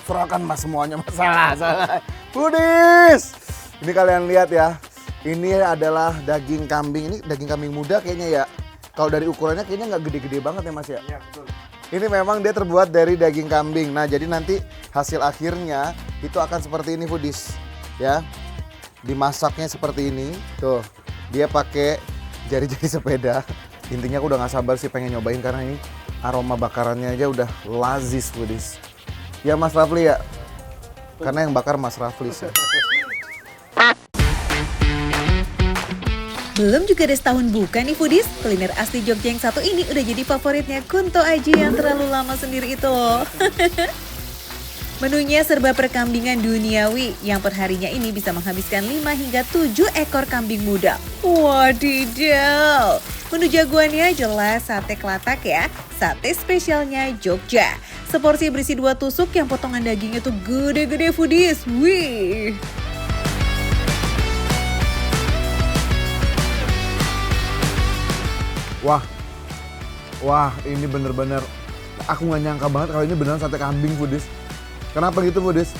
serahkan mas semuanya salah. Foodies, ini kalian lihat ya, ini adalah daging kambing, ini daging kambing muda kayaknya ya. Kalau dari ukurannya kayaknya nggak gede-gede banget ya mas ya. Iya betul. Ini memang dia terbuat dari daging kambing. Nah jadi nanti hasil akhirnya itu akan seperti ini Foodies ya. Dimasaknya seperti ini, tuh dia pakai jari-jari sepeda. Intinya aku udah nggak sabar sih pengen nyobain karena ini aroma bakarannya aja udah lazis Foodies. Ya Mas Rafli ya, karena yang bakar Mas Rafli sih. Belum juga ada setahun buka nih Foodies, kuliner asli Jogja yang satu ini udah jadi favoritnya Kunto Aji yang terlalu lama sendiri itu loh. Menunya serba perkambingan duniawi yang perharinya ini bisa menghabiskan 5 hingga 7 ekor kambing muda. Wadidaw! Menu jagoannya jelas sate kelatak ya, sate spesialnya Jogja. Seporsi berisi 2 tusuk yang potongan dagingnya tuh gede-gede Foodies. Wih! Wah ini bener-bener, aku nggak nyangka banget kalau ini beneran sate kambing Foodies. Kenapa gitu Foodies?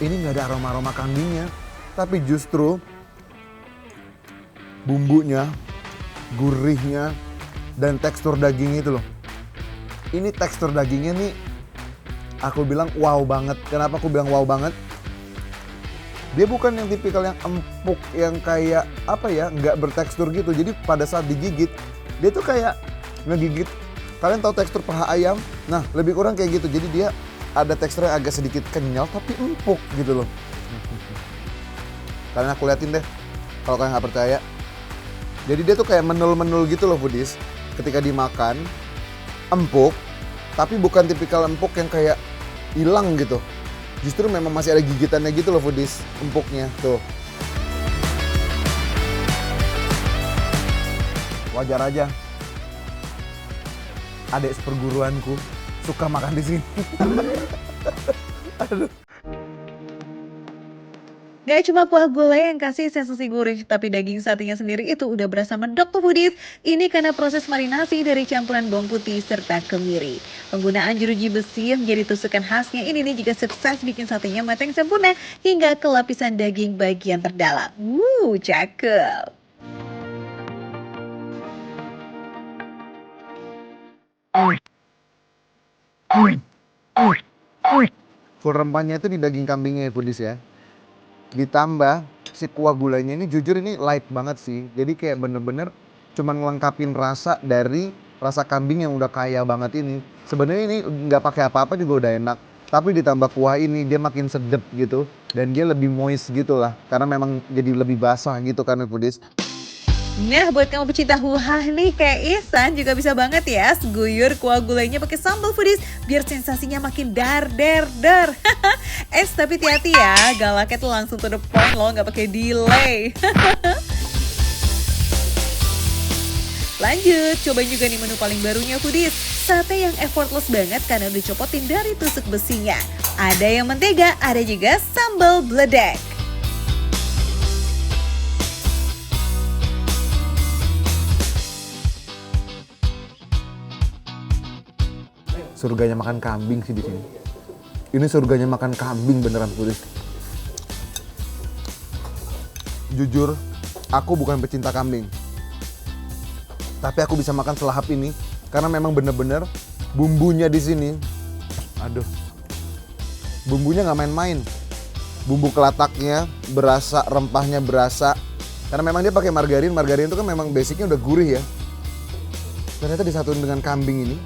Ini nggak ada aroma-aroma kambingnya, tapi justru bumbunya, gurihnya, dan tekstur dagingnya itu loh. Ini tekstur dagingnya nih, aku bilang wow banget. Kenapa aku bilang wow banget? Dia bukan yang tipikal yang empuk, yang kayak apa ya, nggak bertekstur gitu. Jadi pada saat digigit, dia tuh kayak ngegigit. Kalian tahu tekstur paha ayam? Nah, lebih kurang kayak gitu. Jadi dia ada teksturnya agak sedikit kenyal, tapi empuk gitu loh. Kalian aku liatin deh, kalau kalian nggak percaya. Jadi dia tuh kayak menul-menul gitu loh Foodies. Ketika dimakan, empuk, tapi bukan tipikal empuk yang kayak hilang gitu. Justru memang masih ada gigitannya gitu loh Foodies, empuknya tuh. Wajar aja. Adik seperguruanku suka makan di sini. Aduh. Gak cuma kuah gulai yang kasih sensasi gurih, tapi daging satenya sendiri itu udah berasa medok tuh Foodies. Ini karena proses marinasi dari campuran bawang putih serta kemiri. Penggunaan jeruji besi yang menjadi tusukan khasnya ini nih juga sukses bikin satenya matang sempurna hingga ke lapisan daging bagian terdalam. Cakep. Full rempahnya itu di daging kambingnya ya Foodies ya. Ditambah si kuah gulainya ini jujur ini light banget sih. Jadi kayak bener-bener cuman ngelengkapin rasa dari rasa kambing yang udah kaya banget ini. Sebenarnya ini nggak pakai apa-apa juga udah enak. Tapi ditambah kuah ini dia makin sedep gitu. Dan dia lebih moist gitu lah. Karena memang jadi lebih basah gitu kan Foodies. Nah, buat kamu pecinta huha nih kayak Ihsan juga bisa banget ya seguyur kuah gulainya pakai sambal Foodies biar sensasinya makin dar. Tapi hati-hati ya, galaknya tuh langsung to the point loh, nggak pakai delay. Lanjut, cobain juga nih menu paling barunya Foodies. Sate yang effortless banget karena udah copotin dari tusuk besinya. Ada yang mentega, ada juga sambal bledek. Surganya makan kambing sih di sini. Ini surganya makan kambing beneran Foodies. Jujur, aku bukan pecinta kambing. Tapi aku bisa makan selahap ini karena memang bener-bener bumbunya di sini. Aduh. Bumbunya nggak main-main. Bumbu kelataknya berasa, rempahnya berasa. Karena memang dia pakai margarin. Margarin itu kan memang basicnya udah gurih ya. Ternyata disatuin dengan kambing ini.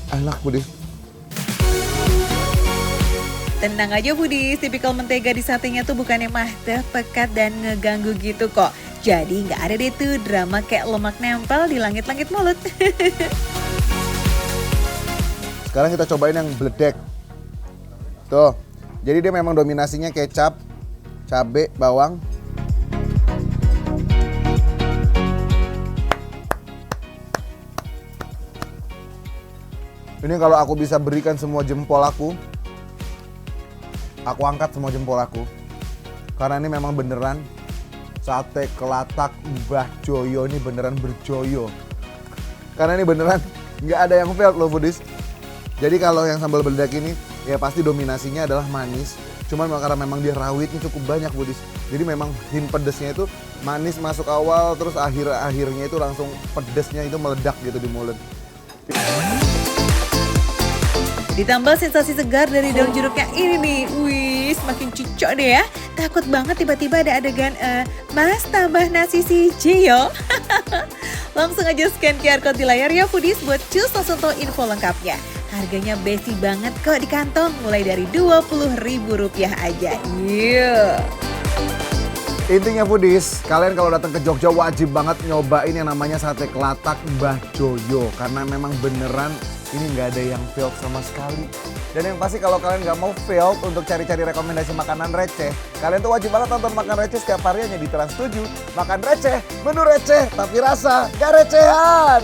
Enak Foodies. Tenang aja Foodies, tipikal mentega di satenya tuh bukannya mahdah, pekat, dan ngeganggu gitu kok. Jadi nggak ada deh tuh drama kayak lemak nempel di langit-langit mulut. Sekarang kita cobain yang bledek. Tuh, jadi dia memang dominasinya kecap, cabe, bawang. Ini kalau aku bisa berikan semua jempol aku angkat semua jempol aku. Karena ini memang beneran sate kelatak Mbah Joyo ini beneran berjoyo. Karena ini beneran Nggak ada yang failed loh foodies. Jadi kalau yang sambal beledak ini ya pasti dominasinya adalah manis. Cuman karena memang dia rawitnya cukup banyak foodies. Jadi memang hint pedesnya itu manis masuk awal, terus akhirnya itu langsung pedesnya itu meledak gitu di mulut. Ditambah sensasi segar dari daun jeruknya ini nih, wih semakin cocok deh ya. Takut banget tiba-tiba ada adegan, Mas tambah nasi siji yo. Langsung aja scan QR code di layar ya foodies buat cus langsung tahu info lengkapnya. Harganya basic banget kok di kantong, mulai dari Rp20.000 aja. Yuk! Intinya foodies, kalian kalau datang ke Jogja wajib banget nyobain yang namanya sate kelatak Mbah Joyo. Karena memang beneran ini nggak ada yang failed sama sekali. Dan yang pasti kalau kalian nggak mau failed untuk cari-cari rekomendasi makanan receh, kalian tuh wajib banget nonton Makan Receh setiap harinya di Trans 7. Makan receh, menu receh, tapi rasa gak recehan.